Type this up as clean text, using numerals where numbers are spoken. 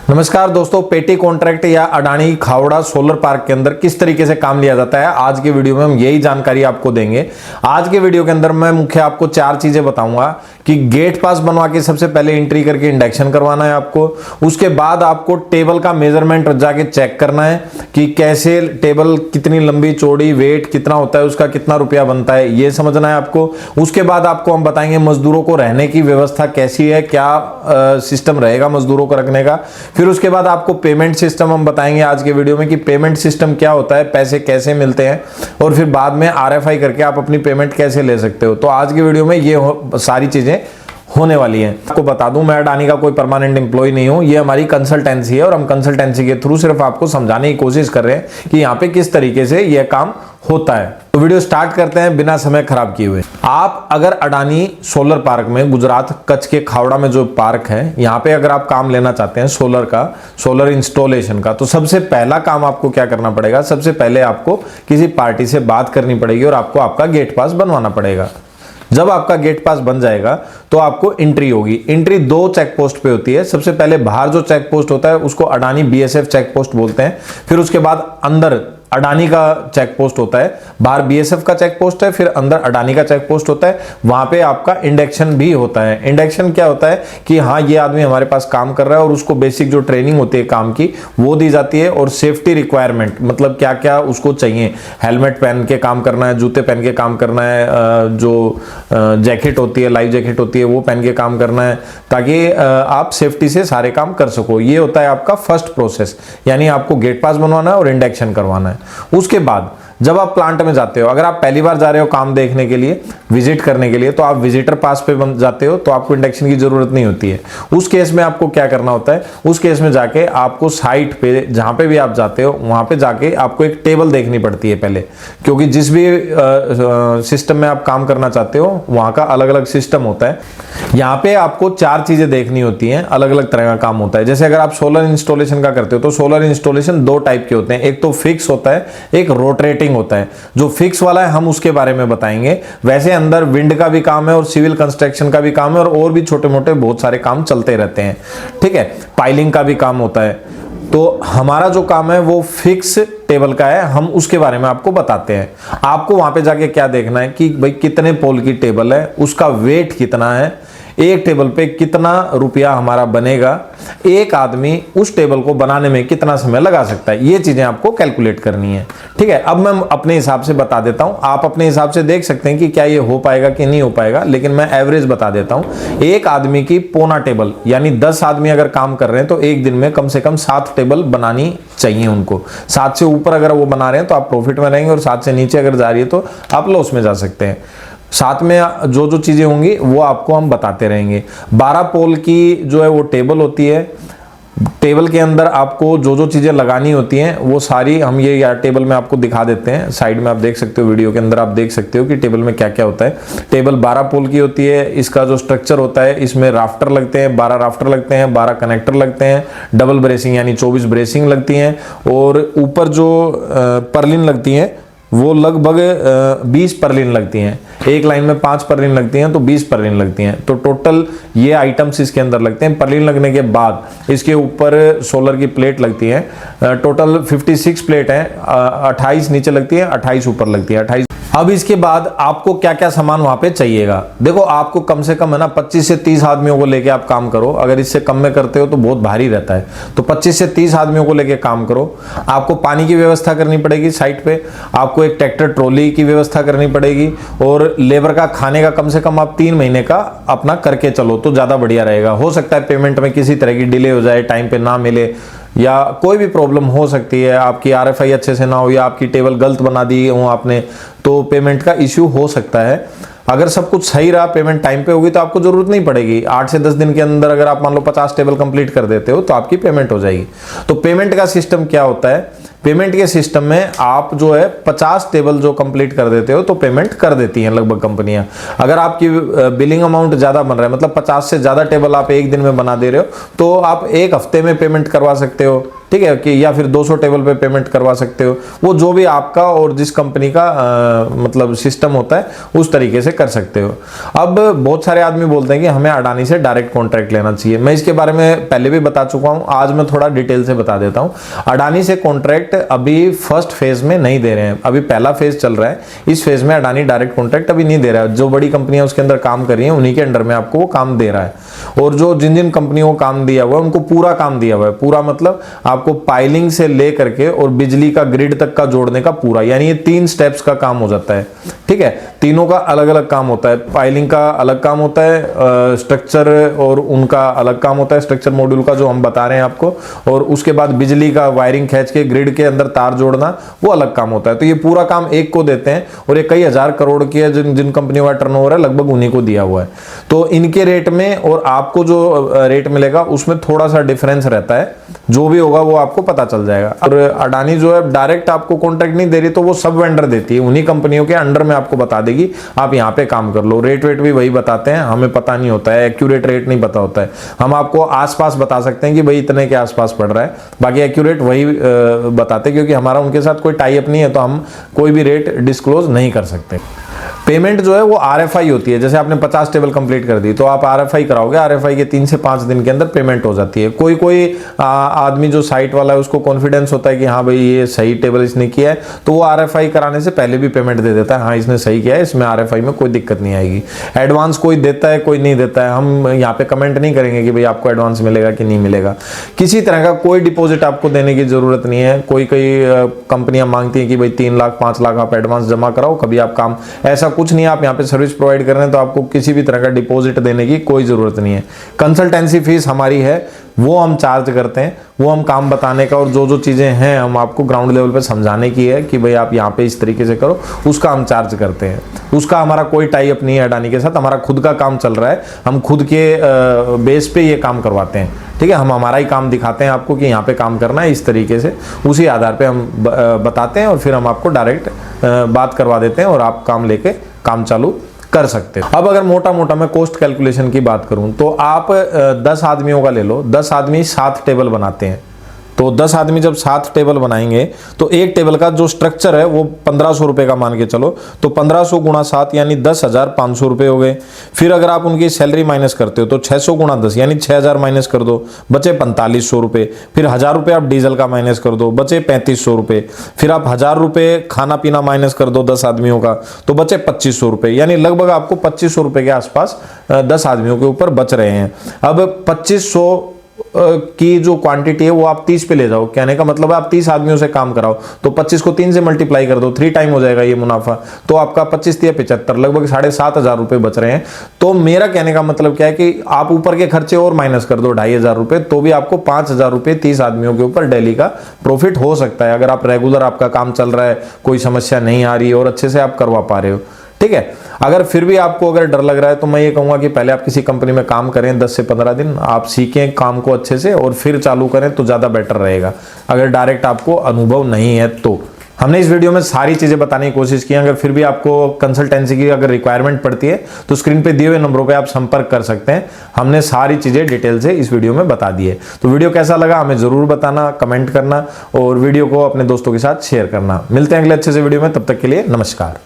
नमस्कार दोस्तों, पेटी कॉन्ट्रैक्ट या अडानी खावड़ा सोलर पार्क के अंदर किस तरीके से काम लिया जाता है, आज के वीडियो में हम यही जानकारी आपको देंगे। आज के वीडियो के अंदर मैं मुख्य आपको चार चीजें बताऊंगा कि गेट पास बनवा के सबसे पहले एंट्री करके इंडक्शन करवाना है आपको। उसके बाद आपको टेबल का मेजरमेंट जाके चेक करना है कि कैसे टेबल कितनी लंबी चौड़ी, वेट कितना होता है, उसका कितना रुपया बनता है, ये समझना है आपको। उसके बाद आपको हम बताएंगे मजदूरों को रहने की व्यवस्था कैसी है, क्या सिस्टम रहेगा मजदूरों को रखने का। फिर उसके बाद आपको पेमेंट सिस्टम हम बताएंगे आज के वीडियो में कि पेमेंट सिस्टम क्या होता है, पैसे कैसे मिलते हैं, और फिर बाद में आरएफआई करके आप अपनी पेमेंट कैसे ले सकते हो। तो आज के वीडियो में ये सारी चीजें होने वाली है। आपको बता दूं, मैं अडानी का कोई परमानेंट एम्प्लॉय नहीं हूं, ये हमारी कंसल्टेंसी है और हम कंसल्टेंसी के थ्रू सिर्फ आपको समझाने की कोशिश कर रहे हैं कि यहाँ पे किस तरीके से यह काम होता है। तो वीडियो स्टार्ट करते हैं बिना समय खराब किए हुए। आप अगर अडानी सोलर पार्क में, गुजरात कच्छ के खावड़ा में जो पार्क है, यहाँ पे अगर आप काम लेना चाहते हैं सोलर का, सोलर इंस्टॉलेशन का, तो सबसे पहला काम आपको क्या करना पड़ेगा, सबसे पहले आपको किसी पार्टी से बात करनी पड़ेगी और आपको आपका गेट पास बनवाना पड़ेगा। जब आपका गेट पास बन जाएगा तो आपको एंट्री होगी। एंट्री दो चेक पोस्ट पे होती है। सबसे पहले बाहर जो चेक पोस्ट होता है उसको अडानी बीएसएफ चेक पोस्ट बोलते हैं। फिर उसके बाद अंदर अडानी का चेक पोस्ट होता है, बाहर बीएसएफ का चेक पोस्ट है, फिर अंदर अडानी का चेक पोस्ट होता है। वहां पे आपका इंडक्शन भी होता है। इंडक्शन क्या होता है कि हाँ, ये आदमी हमारे पास काम कर रहा है और उसको बेसिक जो ट्रेनिंग होती है काम की वो दी जाती है, और सेफ्टी रिक्वायरमेंट मतलब क्या क्या उसको चाहिए, हेलमेट पहन के काम करना है, जूते पहन के काम करना है, जो जैकेट होती है, लाइफ जैकेट होती है, वो पहन के काम करना है, ताकि आप सेफ्टी से सारे काम कर सको। ये होता है आपका फर्स्ट प्रोसेस, यानी आपको गेट पास बनवाना है और इंडक्शन करवाना है। उसके बाद जब आप प्लांट में जाते हो, अगर आप पहली बार जा रहे हो काम देखने के लिए, विजिट करने के लिए, तो आप विजिटर पास पे बन जाते हो, तो आपको इंडक्शन की जरूरत नहीं होती है। उस केस में आपको क्या करना होता है, उस केस में जाके आपको साइट पे जहां पे भी आप जाते हो वहां पे जाके आपको एक टेबल देखनी पड़ती है पहले, क्योंकि जिस भी सिस्टम में आप काम करना चाहते हो वहां का अलग अलग सिस्टम होता है। यहाँ पे आपको चार चीजें देखनी होती हैं, अलग अलग तरह का काम होता है। जैसे अगर आप सोलर इंस्टॉलेशन का करते हो तो सोलर इंस्टॉलेशन दो टाइप के होते हैं, एक तो फिक्स होता है, एक रोटेटिंग होता है। जो फिक्स वाला है हम उसके बारे में बताएंगे। वैसे अंदर विंड का भी काम है और सिविल कंस्ट्रक्शन का भी काम है और भी छोटे मोटे बहुत सारे काम चलते रहते हैं, ठीक है। पाइलिंग का भी काम होता है। तो हमारा जो काम है वो फिक्स टेबल का है, हम उसके बारे में आपको बताते हैं। आपको वहां पे जाके क्या देखना है कि भाई कितने पोल की टेबल है, उसका वेट कितना है, एक टेबल पे कितना रुपया हमारा बनेगा, एक आदमी उस टेबल को बनाने में कितना समय लगा सकता है, ये चीजें आपको कैलकुलेट करनी है, ठीक है। अब मैं अपने हिसाब से बता देता हूं, आप अपने हिसाब से देख सकते हैं कि क्या ये हो पाएगा कि नहीं हो पाएगा, लेकिन मैं एवरेज बता देता हूं। एक आदमी की पौना टेबल, यानी 10 आदमी अगर काम कर रहे हैं तो एक दिन में कम से कम 7 टेबल बनानी चाहिए उनको। 7 से ऊपर अगर वो बना रहे हैं तो आप प्रॉफिट में रहेंगे, और 7 से नीचे अगर जा रही है तो आप लॉस में जा सकते हैं। साथ में जो जो चीजें होंगी वो आपको हम बताते रहेंगे। 12 पोल की जो है वो टेबल होती है। टेबल के अंदर आपको जो जो चीजें लगानी होती हैं वो सारी हम ये यार टेबल में आपको दिखा देते हैं। साइड में आप देख सकते हो, वीडियो के अंदर आप देख सकते हो कि टेबल में क्या क्या होता है। टेबल 12 पोल की होती है। इसका जो स्ट्रक्चर होता है, इसमें राफ्टर लगते हैं, 12 राफ्टर लगते हैं, 12 कनेक्टर लगते हैं, डबल ब्रेसिंग यानी 24 ब्रेसिंग लगती हैं, और ऊपर जो परलिन लगती हैं वो लगभग 20 परलिन लगती हैं। एक लाइन में 5 परलिन लगती हैं तो 20 परलिन लगती हैं। तो टोटल ये आइटम्स इसके अंदर लगते हैं। परलिन लगने के बाद इसके ऊपर सोलर की प्लेट लगती है। टोटल 56 प्लेट है, 28 नीचे लगती है, 28 ऊपर लगती है, 28। अब इसके बाद आपको क्या क्या सामान वहां पे चाहिएगा। देखो, आपको कम से कम है ना 25 से 30 आदमियों को लेके आप काम करो। अगर इससे कम में करते हो तो बहुत भारी रहता है, तो 25 से 30 आदमियों को लेके काम करो। आपको पानी की व्यवस्था करनी पड़ेगी साइट पे, आपको एक ट्रैक्टर ट्रॉली की व्यवस्था करनी पड़ेगी, और लेबर का खाने का कम से कम आप 3 महीने का अपना करके चलो तो ज्यादा बढ़िया रहेगा। हो सकता है पेमेंट में किसी तरह की डिले हो जाए, टाइम पे ना मिले, या कोई भी प्रॉब्लम हो सकती है, आपकी आरएफआई अच्छे से ना हो, या आपकी टेबल गलत बना दी हो आपने, तो पेमेंट का इश्यू हो सकता है। अगर सब कुछ सही रहा, पेमेंट टाइम पे होगी, तो आपको जरूरत नहीं पड़ेगी। 8 से 10 दिन के अंदर अगर आप मान लो 50 टेबल कंप्लीट कर देते हो तो आपकी पेमेंट हो जाएगी। तो पेमेंट का सिस्टम क्या होता है, पेमेंट के सिस्टम में आप जो है 50 टेबल जो कंप्लीट कर देते हो तो पेमेंट कर देती हैं लगभग कंपनियां। अगर आपकी बिलिंग अमाउंट ज्यादा बन रहा है, मतलब 50 से ज्यादा टेबल आप एक दिन में बना दे रहे हो, तो आप एक हफ्ते में पेमेंट करवा सकते हो, ठीक है, कि या फिर 200 टेबल पे पेमेंट करवा सकते हो, वो जो भी आपका और जिस कंपनी का मतलब सिस्टम होता है उस तरीके से कर सकते हो। अब बहुत सारे आदमी बोलते हैं कि हमें अडानी से डायरेक्ट कॉन्ट्रैक्ट लेना चाहिए। मैं इसके बारे में पहले भी बता चुका हूं, आज मैं थोड़ा डिटेल से बता देता हूं। अडानी से कॉन्ट्रैक्ट अभी फर्स्ट फेज में नहीं दे रहे हैं, अभी पहला फेज चल रहा है। इस फेज में अडानी डायरेक्ट कॉन्ट्रैक्ट अभी नहीं दे रहा है। जो बड़ी कंपनियां उसके अंदर काम कर रही हैं उन्हीं के अंडर में आपको वो काम दे रहा है, और जो जिन जिन कंपनियों को काम दिया हुआ है उनको पूरा काम दिया हुआ है। पूरा मतलब आपको पाइलिंग से लेकर के और बिजली का ग्रिड तक का जोड़ने का पूरा, यानी ये 3 स्टेप्स का काम हो जाता है। ठीक है, तीनों का अलग अलग काम होता है। पाइलिंग का अलग काम होता है, स्ट्रक्चर और उनका अलग काम होता है, स्ट्रक्चर मॉड्यूल का जो हम बता रहे हैं आपको, और उसके बाद बिजली का वायरिंग खींच के ग्रिड के अंदर तार जोड़ना वो अलग काम होता है। तो ये पूरा काम एक को देते हैं, और ये कई हजार करोड़ की है जिन कंपनियों का टर्नओवर है लगभग उन्हीं को दिया हुआ है। तो इनके रेट में और आपको जो रेट मिलेगा उसमें थोड़ा सा डिफरेंस रहता है, जो भी होगा वो आपको पता चल जाएगा। और अडानी जो है डायरेक्ट आपको कॉन्ट्रैक्ट नहीं दे रही, तो वो सब वेंडर देती है, उन्हीं कंपनियों के अंडर में आपको बता देगी आप यहाँ पे काम कर लो। रेट वेट भी वही बताते हैं, हमें पता नहीं होता है, एक्यूरेट रेट नहीं पता होता है। हम आपको आसपास बता सकते हैं कि भाई इतने के आसपास पड़ रहा है, बाकी एक्यूरेट वही बताते हैं, क्योंकि हमारा उनके साथ कोई टाई अप नहीं है, तो हम कोई भी रेट डिस्क्लोज नहीं कर सकते। पेमेंट जो है वो RFI होती है। जैसे आपने 50 टेबल कंप्लीट कर दी तो आप RFI कराओगे, RFI के 3 से 5 दिन के अंदर पेमेंट हो जाती है। कोई कोई आदमी जो साइट वाला है उसको कॉन्फिडेंस होता है कि हाँ भाई ये सही टेबल इसने किया है, तो वो RFI कराने से पहले भी पेमेंट दे देता है, हाँ इसने सही किया है, इसमें RFI में कोई दिक्कत नहीं आएगी। एडवांस कोई देता है कोई नहीं देता है, हम यहाँ पे कमेंट नहीं करेंगे कि भाई आपको एडवांस मिलेगा कि नहीं मिलेगा। किसी तरह का कोई डिपॉजिट आपको देने की जरूरत नहीं है। कोई कंपनियां मांगती हैं कि भाई 3 लाख 5 लाख आप एडवांस जमा कराओ, कभी आप काम, ऐसा कुछ नहीं। आप यहाँ पे सर्विस प्रोवाइड कर रहे हैं तो आपको किसी भी तरह का डिपॉजिट देने की कोई जरूरत नहीं है। कंसल्टेंसी फीस हमारी है, वो हम चार्ज करते हैं, वो हम काम बताने का और जो जो चीजें हैं हम आपको ग्राउंड लेवल पे समझाने की है कि भाई आप यहाँ पे इस तरीके से करो, उसका हम चार्ज करते हैं। उसका हमारा कोई टाई अप नहीं है अडानी के साथ, हमारा खुद का काम चल रहा है, हम खुद के बेस पे ये काम करवाते हैं। ठीक है, हम हमारा ही काम दिखाते हैं आपको कि यहाँ पे काम करना है इस तरीके से, उसी आधार पे हम बताते हैं और फिर हम आपको डायरेक्ट बात करवा देते हैं और आप काम लेके काम चालू कर सकते हो। अब अगर मोटा मोटा मैं कॉस्ट कैलकुलेशन की बात करूं तो आप 10 आदमियों का ले लो, 10 आदमी 7 टेबल बनाते हैं, तो 10 आदमी जब 7 टेबल बनाएंगे तो एक टेबल का जो स्ट्रक्चर है वो 1500 रुपए का मान के चलो, तो 1500 गुणा 7 यानी 10,500 रुपए हो गए। फिर अगर आप उनकी सैलरी माइनस करते हो तो 600 गुणा 10 यानी 6000 माइनस कर दो, बचे 4500 रुपए। फिर 1000 रुपए आप डीजल का माइनस कर दो, बचे 3500 रुपए। फिर आप 1000 रुपए खाना पीना माइनस कर दो 10 आदमियों का, तो बचे 2500 रुपए, यानी लगभग आपको 2500 रुपए के आसपास 10 आदमियों के ऊपर बच रहे हैं। अब 2500 की जो क्वांटिटी है वो आप 30 पे ले जाओ, कहने का मतलब है आप 30 आदमियों से काम कराओ, तो 25 को 3 से मल्टीप्लाई कर दो, 3 टाइम हो जाएगा ये मुनाफा, तो आपका 25 या 75 लगभग 7500 रुपए बच रहे हैं। तो मेरा कहने का मतलब क्या है कि आप ऊपर के खर्चे और माइनस कर दो 2500 रुपए, तो भी आपको 5000 रुपए 30 आदमियों के ऊपर डेली का प्रॉफिट हो सकता है, अगर आप रेगुलर आपका काम चल रहा है, कोई समस्या नहीं आ रही और अच्छे से आप करवा पा रहे हो। ठीक है, अगर फिर भी आपको अगर डर लग रहा है तो मैं ये कहूंगा कि पहले आप किसी कंपनी में काम करें, 10 से 15 दिन आप सीखें काम को अच्छे से और फिर चालू करें तो ज्यादा बेटर रहेगा, अगर डायरेक्ट आपको अनुभव नहीं है तो। हमने इस वीडियो में सारी चीजें बताने की कोशिश की। अगर फिर भी आपको कंसल्टेंसी की अगर रिक्वायरमेंट पड़ती है तो स्क्रीन पे दिए हुए नंबरों पे आप संपर्क कर सकते हैं, हमने सारी चीजें डिटेल से इस वीडियो में बता दी है। तो वीडियो कैसा लगा हमें जरूर बताना, कमेंट करना और वीडियो को अपने दोस्तों के साथ शेयर करना। मिलते हैं अगले अच्छे से वीडियो में, तब तक के लिए नमस्कार।